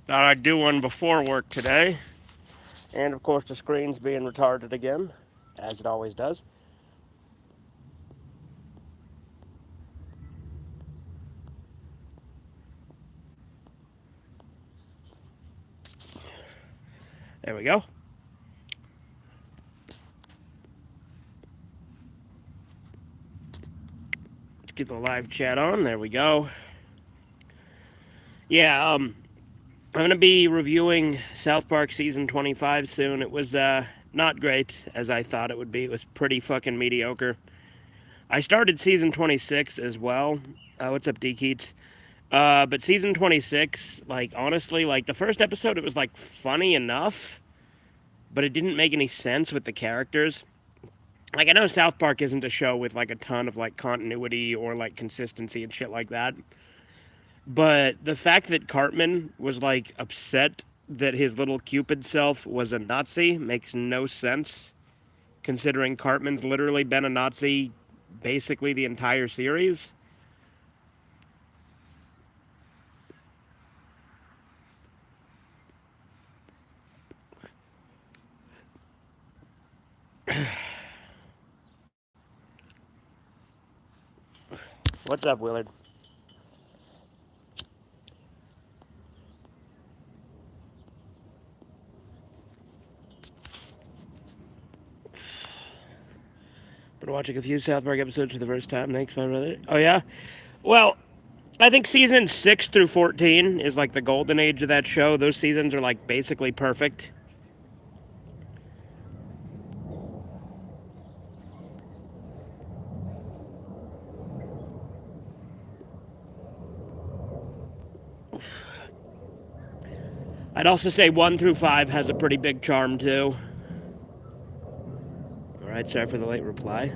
Thought I'd do one before work today. And of course, the screen's being retarded again, as it always does. There we go. Let's get the live chat on. There we go. Yeah, I'm going to be reviewing South Park Season 25 soon. It was not great, as I thought it would be. It was pretty fucking mediocre. I started Season 26 as well. What's up, D Keats? But Season 26, like, honestly, like, the first episode, it was, like, funny enough, but it didn't make any sense with the characters. Like, I know South Park isn't a show with, like, a ton of, like, continuity or, like, consistency and shit like that. But the fact that Cartman was, like, upset that his little Cupid self was a Nazi makes no sense, considering Cartman's literally been a Nazi basically the entire series. What's up, Willard? Been watching a few South Park episodes for the first time. Thanks, my brother. Oh, yeah? Well, I think season 6 through 14 is like the golden age of that show. Those seasons are like basically perfect. I'd also say 1 through 5 has a pretty big charm too. Alright, sorry for the late reply.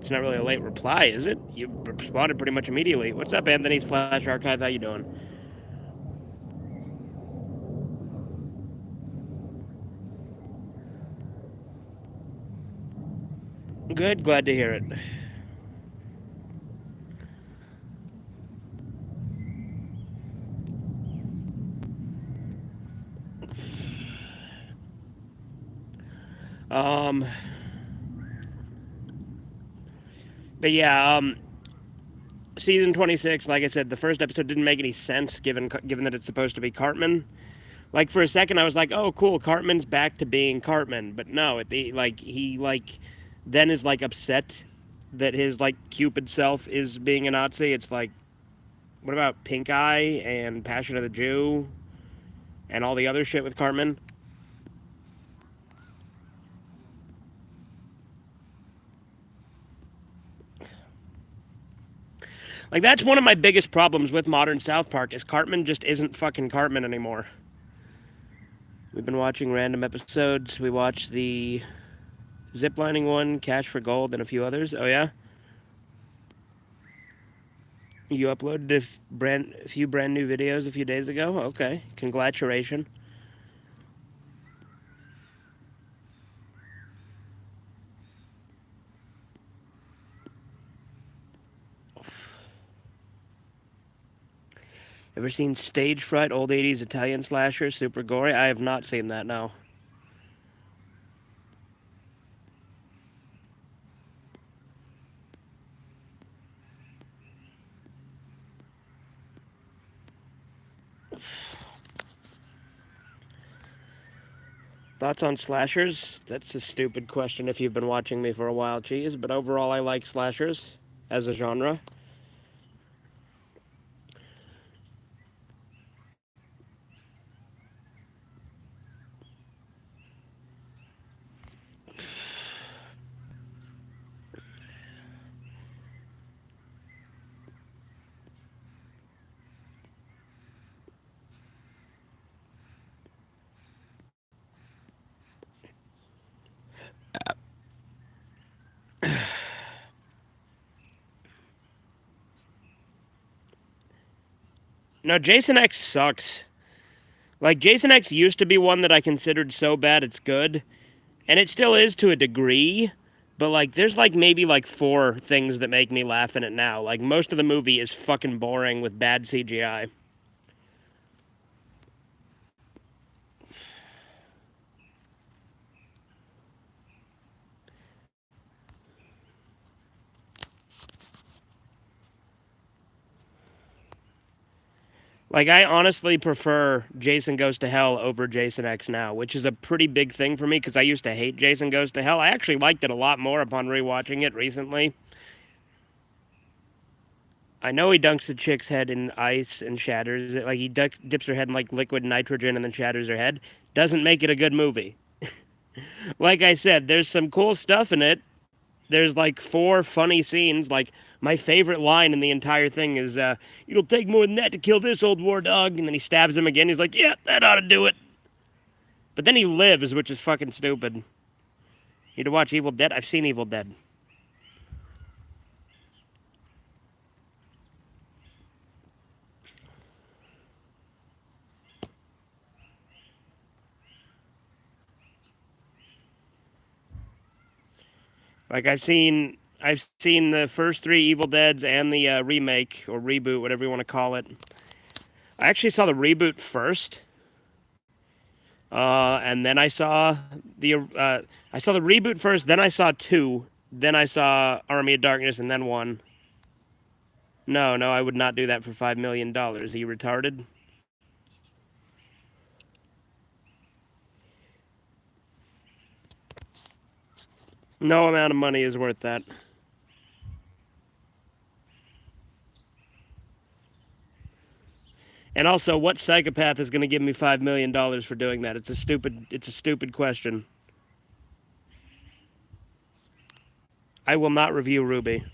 It's not really a late reply, is it? You responded pretty much immediately. What's up, Anthony's Flash Archive? How you doing? Good, glad to hear it. Um, but yeah, season 26, like I said, the first episode didn't make any sense given that it's supposed to be Cartman. Like for a second, I was like, "Oh, cool, Cartman's back to being Cartman," but no, he then is like upset that his like Cupid self is being a Nazi. It's like, what about Pink Eye and Passion of the Jew and all the other shit with Cartman? Like that's one of my biggest problems with modern South Park is Cartman just isn't fucking Cartman anymore. We've been watching random episodes. We watched the ziplining one, Cash for Gold, and a few others. Oh yeah, you uploaded a few brand new videos a few days ago. Okay, congratulations. Ever seen Stage Fright, old 80s Italian slasher, super gory? I have not seen that, no. Thoughts on slashers? That's a stupid question if you've been watching me for a while, Cheese, but overall I like slashers as a genre. No, Jason X sucks. Like, Jason X used to be one that I considered so bad it's good, and it still is to a degree, but, like, there's, like, maybe, like, 4 things that make me laugh in it now. Like, most of the movie is fucking boring with bad CGI. Like, I honestly prefer Jason Goes to Hell over Jason X Now, which is a pretty big thing for me because I used to hate Jason Goes to Hell. I actually liked it a lot more upon rewatching it recently. I know he dunks the chick's head in ice and shatters it. Like, he dips her head in, like, liquid nitrogen and then shatters her head. Doesn't make it a good movie. Like I said, there's some cool stuff in it. There's, like, four funny scenes. Like, my favorite line in the entire thing is, "It'll take more than that to kill this old war dog." And then he stabs him again. He's like, "Yeah, that ought to do it." But then he lives, which is fucking stupid. You need to watch Evil Dead? I've seen Evil Dead. Like, I've seen the first three Evil Deads and the remake or reboot, whatever you want to call it. I actually saw the reboot first, and then I saw the reboot first. Then I saw two. Then I saw Army of Darkness, and then one. No, no, I would not do that for $5 million. Are you retarded? No amount of money is worth that. And also, what psychopath is going to give me $5 million for doing that? It's a stupid question. I will not review Ruby.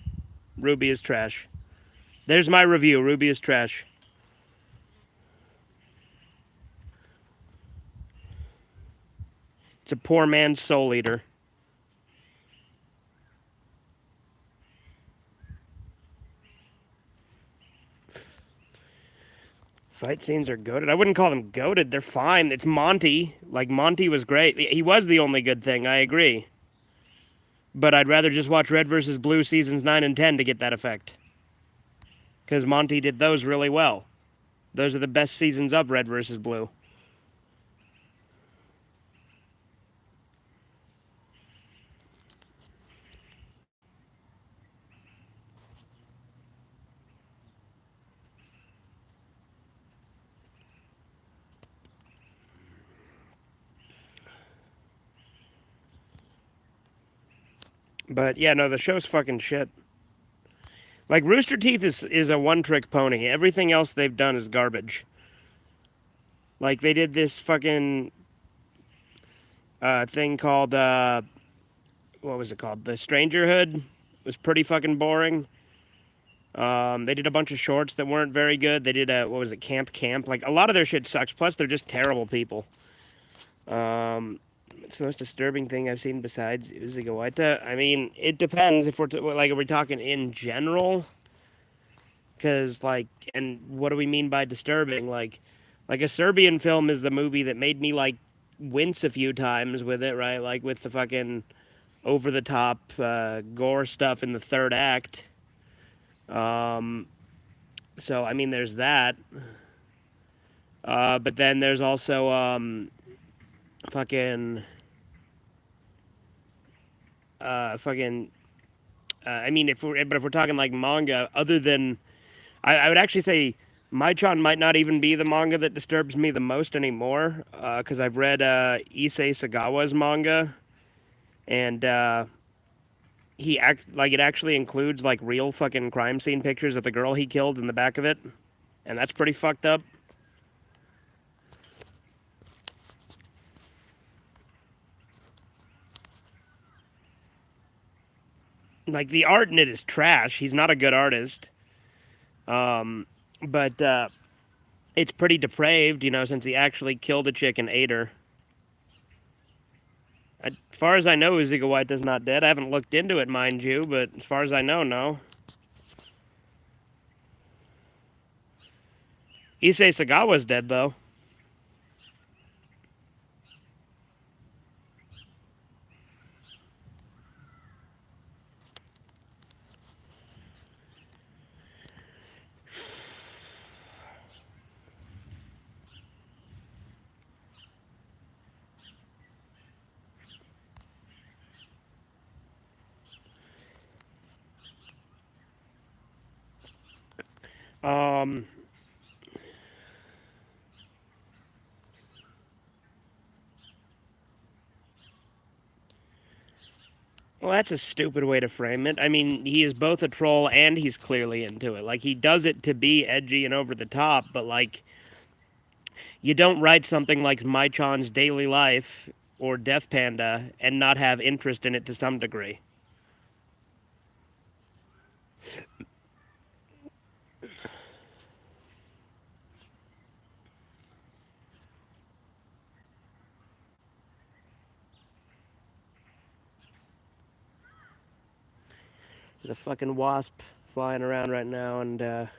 Ruby is trash. There's my review. Ruby is trash. It's a poor man's soul eater. Fight scenes are goated. I wouldn't call them goated. They're fine. It's Monty. Like, Monty was great. He was the only good thing. I agree. But I'd rather just watch Red versus Blue seasons 9 and 10 to get that effect. Because Monty did those really well. Those are the best seasons of Red versus Blue. But yeah, no, the show's fucking shit. Like, Rooster Teeth is a one trick pony. Everything else they've done is garbage. Like, they did this fucking thing called, what was it called? The Strangerhood. It was pretty fucking boring. They did a bunch of shorts that weren't very good. They did what was it, Camp Camp? Like, a lot of their shit sucks. Plus, they're just terrible people. It's the most disturbing thing I've seen besides Uzigawaita. I mean, it depends if like, are we talking in general? Because, like, and what do we mean by disturbing? Like a Serbian film is the movie that made me, like, wince a few times with it, right? Like, with the fucking over the top gore stuff in the third act. Um, so, I mean, there's that. But then there's also fucking fucking. I mean, if we're talking like manga, other than I would actually say Maichan might not even be the manga that disturbs me the most anymore, because I've read Issei Sagawa's manga, and it actually includes like real fucking crime scene pictures of the girl he killed in the back of it, and that's pretty fucked up. Like, the art in it is trash. He's not a good artist. But it's pretty depraved, since he actually killed a chick and ate her. As far as I know, Uziga White is not dead. I haven't looked into it, mind you, but as far as I know, no. Issei Sagawa's dead, though. Um, Well, that's a stupid way to frame it. I mean, he is both a troll and he's clearly into it. Like, he does it to be edgy and over the top, but, like, you don't write something like Maichan's Daily Life or Death Panda and not have interest in it to some degree. There's a fucking wasp flying around right now, and as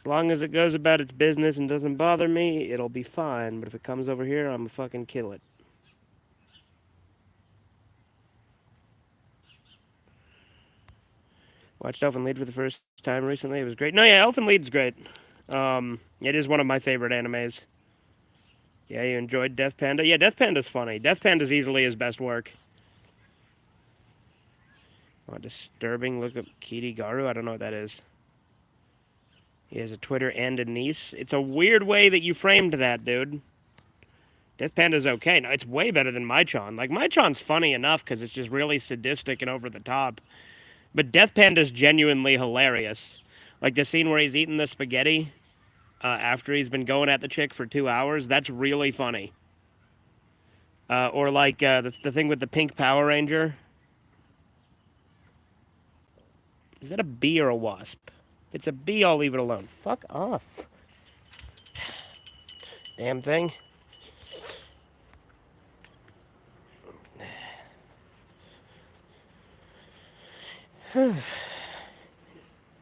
long as it goes about its business and doesn't bother me, it'll be fine. But if it comes over here, I'm gonna fucking kill it. Watched Elfen Lied for the first time recently. It was great. No, yeah, Elfen Lied's great. It is one of my favorite animes. Yeah, you enjoyed Death Panda? Yeah, Death Panda's funny. Death Panda's easily his best work. Oh, disturbing. Look up Garu. I don't know what that is. He has a Twitter and a niece. It's a weird way that you framed that, dude. Death Panda's okay. No, it's way better than Maichan. Like, Maichan's funny enough because it's just really sadistic and over the top. But Death Panda's genuinely hilarious. Like, the scene where he's eating the spaghetti after he's been going at the chick for 2 hours, that's really funny. Or, like, the thing with the pink Power Ranger. Is that a bee or a wasp? If it's a bee, I'll leave it alone. Fuck off. Damn thing.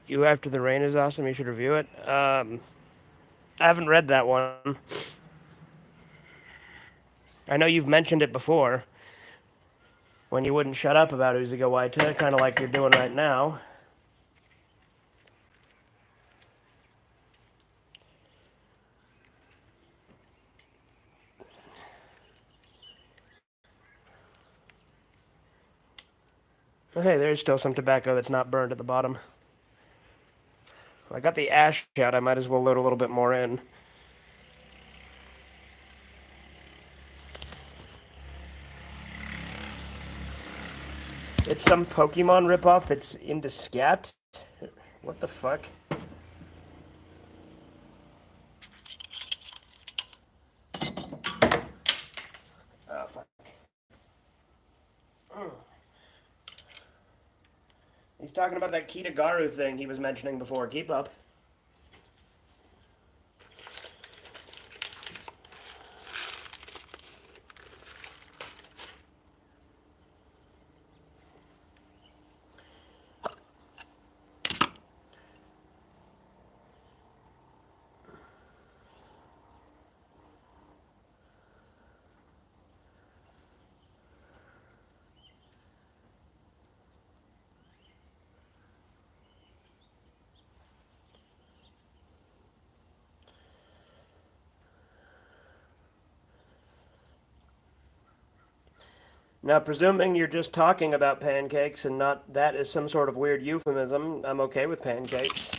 You After the Rain is awesome. You should review it. I haven't read that one. I know you've mentioned it before. When you wouldn't shut up about Uziga Waita, kind of like you're doing right now. Well, hey, there's still some tobacco that's not burned at the bottom. I got the ash out. I might as well load a little bit more in. It's some Pokemon ripoff that's into scat. What the fuck? Oh, fuck. He's talking about that Kitagaru thing he was mentioning before. Keep up. Now, presuming you're just talking about pancakes and not that is some sort of weird euphemism, I'm okay with pancakes.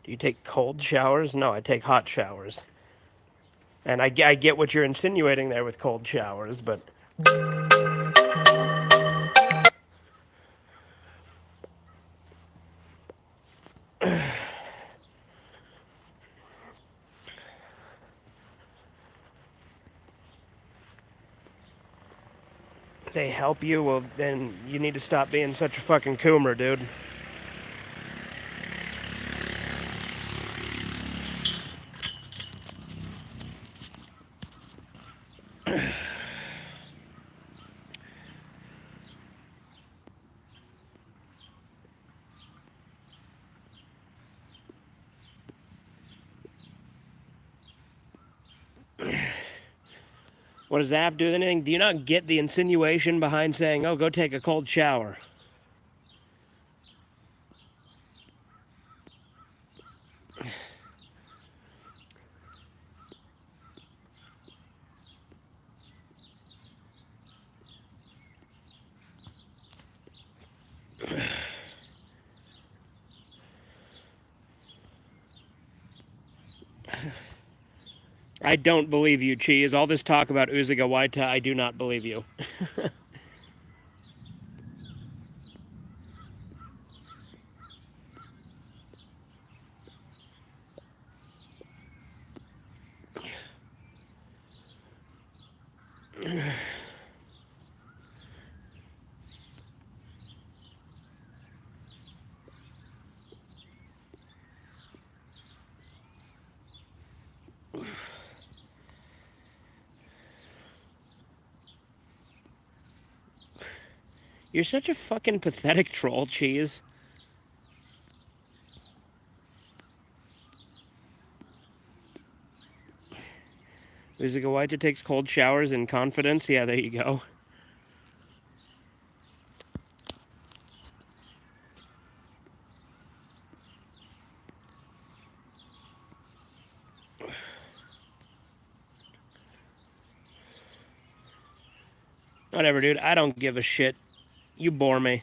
Do you take cold showers? No, I take hot showers. And I get what you're insinuating there with cold showers, but they help you. Well, then you need to stop being such a fucking coomer, dude. What does that have to do with anything? Do you not get the insinuation behind saying, oh, go take a cold shower? I don't believe you, Cheese. All this talk about Uziga Waita, I do not believe you. You're such a fucking pathetic troll, Cheese. Uziga Waita takes cold showers in confidence. Yeah, there you go. Whatever, dude. I don't give a shit. You bore me.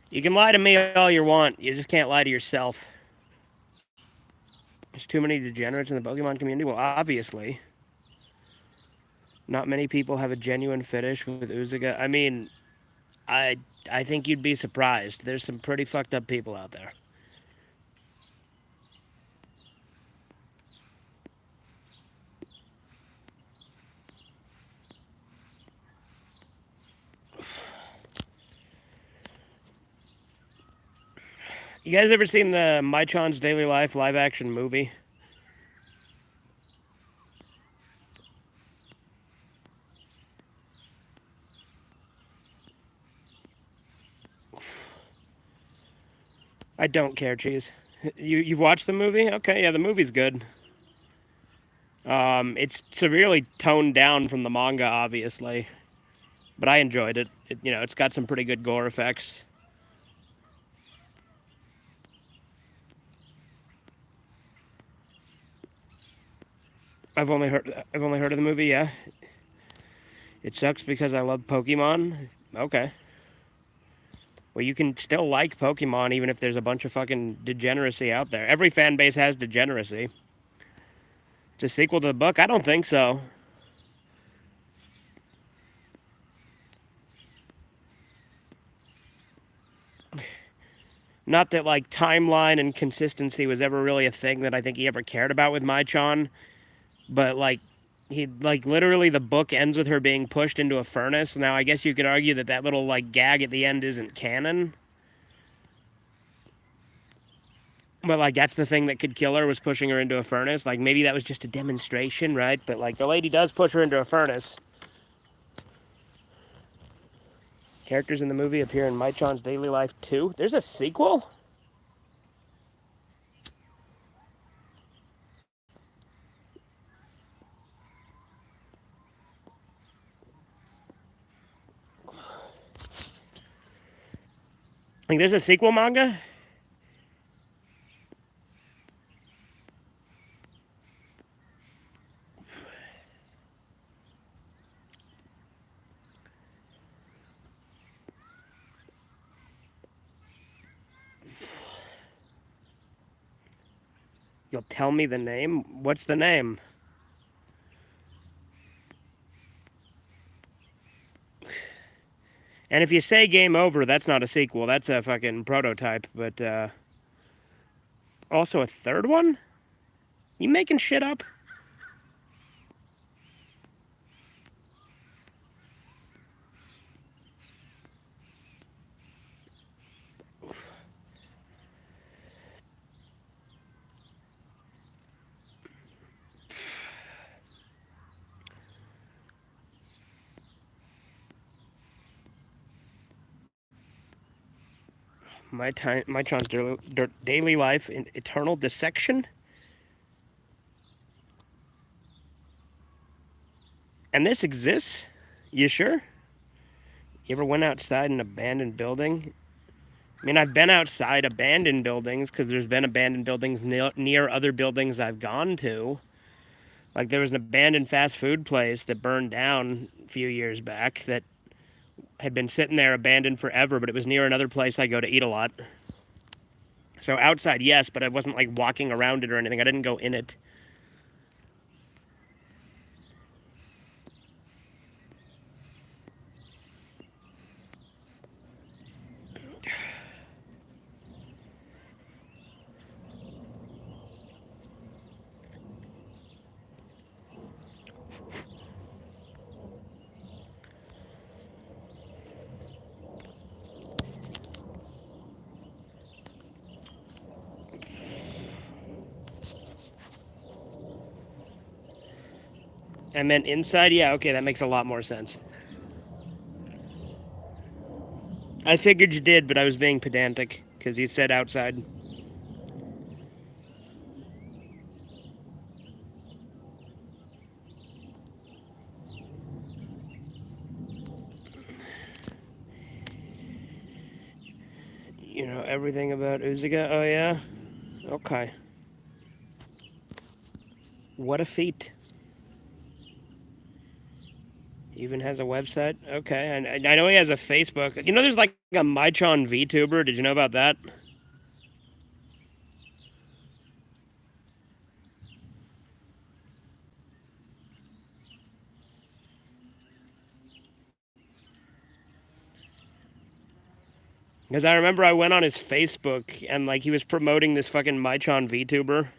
You can lie to me all you want. You just can't lie to yourself. There's too many degenerates in the Pokemon community. Well, obviously. Not many people have a genuine fetish with Uziga. I mean, I I think you'd be surprised. There's some pretty fucked up people out there. You guys ever seen the Maichon's Daily Life live action movie? I don't care, Cheese. You've watched the movie? Okay, yeah, the movie's good. It's severely toned down from the manga, obviously, but I enjoyed it. It's got some pretty good gore effects. I've only heard of the movie. Yeah, it sucks because I love Pokemon. Okay. Well, you can still like Pokemon even if there's a bunch of fucking degeneracy out there. Every fan base has degeneracy. It's a sequel to the book? I don't think so. Not that like timeline and consistency was ever really a thing that I think he ever cared about with Maichon, but literally the book ends with her being pushed into a furnace. Now I guess you could argue that that little like gag at the end isn't canon. But like that's the thing that could kill her was pushing her into a furnace. Like maybe that was just a demonstration, right? But like the lady does push her into a furnace. Characters in the movie appear in Maichon's Daily Life 2. There's a sequel? Like there's a sequel manga? You'll tell me the name? What's the name? And if you say game over, that's not a sequel. That's a fucking prototype. But, also a third one? You making shit up? Mytron's daily life in eternal dissection? And this exists? You sure? You ever went outside an abandoned building? I mean, I've been outside abandoned buildings because there's been abandoned buildings near other buildings I've gone to. Like, there was an abandoned fast food place that burned down a few years back that had been sitting there abandoned forever, but it was near another place I go to eat a lot. So outside, yes, but I wasn't, like, walking around it or anything. I didn't go in it. I meant inside? Yeah, okay, that makes a lot more sense. I figured you did, but I was being pedantic, because you said outside. You know everything about Uziga? Oh, yeah? Okay. What a feat. Even has a website? Okay, and I know he has a Facebook. You know there's like a Mytron VTuber? Did you know about that? Because I remember I went on his Facebook and like he was promoting this fucking Mytron VTuber.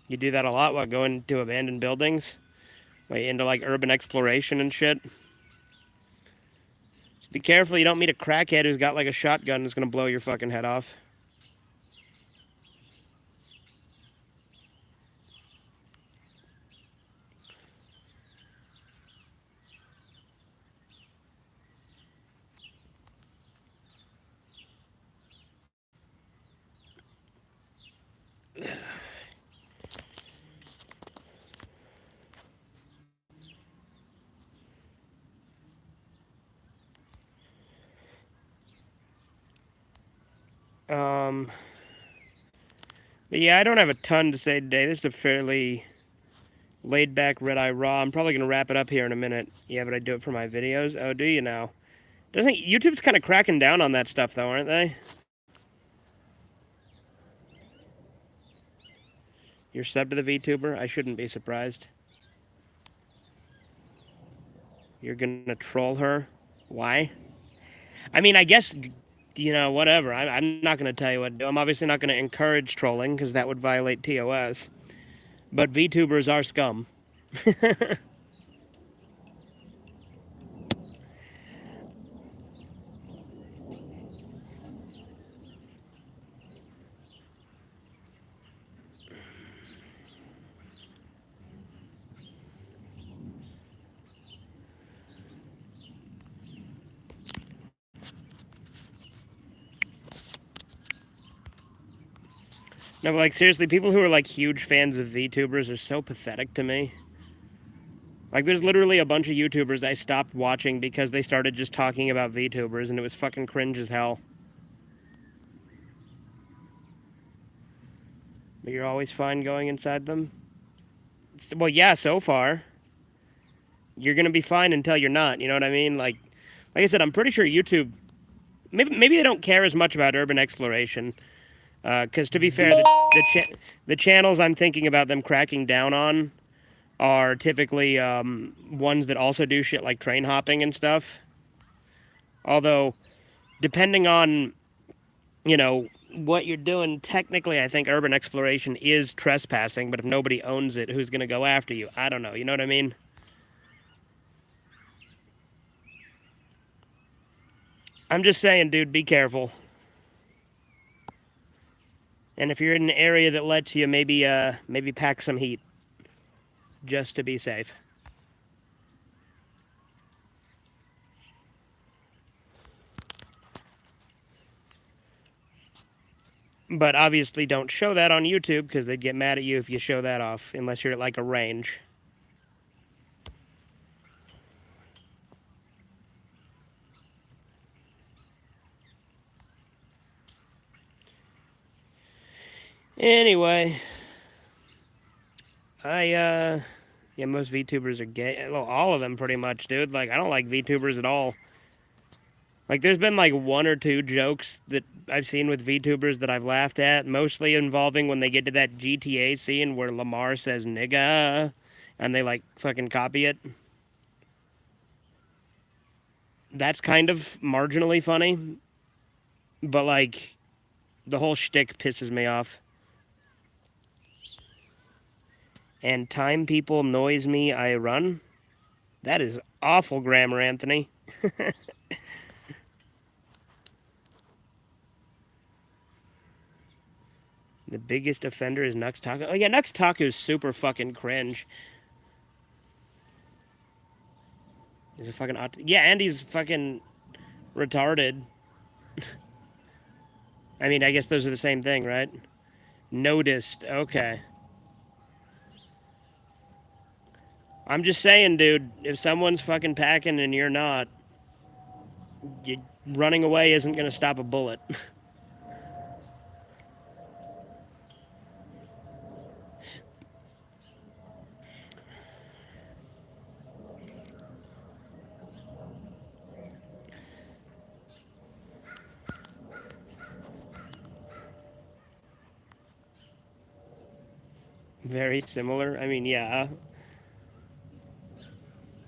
You do that a lot while going to abandoned buildings? Like into like urban exploration and shit. Just be careful you don't meet a crackhead who's got like a shotgun that's gonna blow your fucking head off. But yeah, I don't have a ton to say today. This is a fairly laid back redeye raw. I'm probably gonna wrap it up here in a minute. Yeah, but I do it for my videos. Oh, do you now? Doesn't YouTube's kind of cracking down on that stuff though, aren't they? You're sub to the VTuber? I shouldn't be surprised. You're gonna troll her? Why? I mean, I guess, you know, whatever. I'm not gonna tell you what to do. I'm obviously not gonna encourage trolling because that would violate TOS. But VTubers are scum. No, but like seriously, people who are like huge fans of VTubers are so pathetic to me. Like there's literally a bunch of YouTubers I stopped watching because they started just talking about VTubers and it was fucking cringe as hell. But you're always fine going inside them? Well, yeah, so far. You're gonna be fine until you're not, you know what I mean? Like I said, I'm pretty sure YouTube maybe they don't care as much about urban exploration. Because to be fair, the channels I'm thinking about them cracking down on are typically ones that also do shit like train hopping and stuff. Although, depending on, you know, what you're doing, technically I think urban exploration is trespassing, but if nobody owns it, who's going to go after you? I don't know, you know what I mean? I'm just saying, dude, be careful. And if you're in an area that lets you, maybe pack some heat, just to be safe. But obviously don't show that on YouTube, because they'd get mad at you if you show that off, unless you're at like a range. Anyway, yeah, most VTubers are gay. Well, all of them pretty much, dude. Like, I don't like VTubers at all. Like, there's been like one or two jokes that I've seen with VTubers that I've laughed at, mostly involving when they get to that GTA scene where Lamar says nigga, and they like fucking copy it. That's kind of marginally funny, but like, the whole shtick pisses me off. And time people noise me, I run. That is awful grammar, Anthony. The biggest offender is Nux Taco. Oh yeah, Nux Taco is super fucking cringe. He's a fucking yeah, and he's fucking retarded. I mean, I guess those are the same thing, right? Noticed. Okay. I'm just saying, dude, if someone's fucking packing and you're not, running away isn't going to stop a bullet. Very similar. I mean, yeah.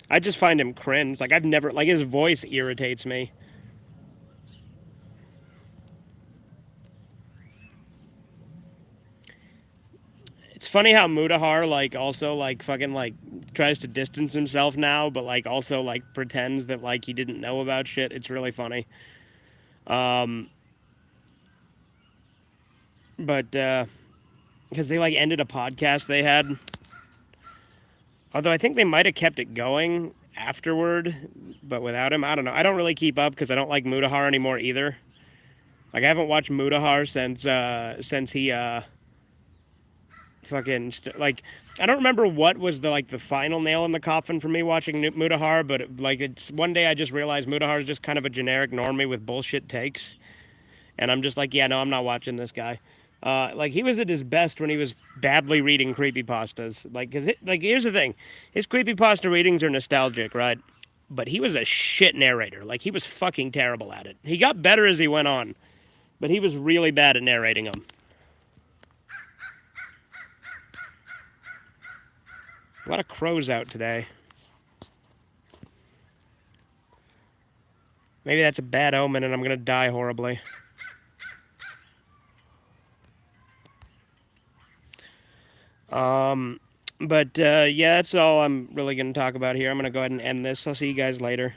I just find him cringe. Like, I've never, like, his voice irritates me. It's funny how Mudahar, like, also, like, fucking, like, tries to distance himself now, but, like, also, like, pretends that, like, he didn't know about shit. It's really funny. But, because they, like, ended a podcast they had. Although I think they might have kept it going afterward, but without him, I don't know. I don't really keep up because I don't like Mudahar anymore either. Like, I haven't watched Mudahar since he fucking like, I don't remember what was the final nail in the coffin for me watching Mudahar, but it's one day I just realized Mudahar is just kind of a generic normie with bullshit takes, and I'm just like, yeah, no, I'm not watching this guy. Like, he was at his best when he was badly reading creepypastas. Like, here's the thing. His creepypasta readings are nostalgic, right? But he was a shit narrator. Like, he was fucking terrible at it. He got better as he went on, but he was really bad at narrating them. A lot of crows out today. Maybe that's a bad omen and I'm gonna die horribly. But yeah, that's all I'm really going to talk about here. I'm going to go ahead and end this. I'll see you guys later.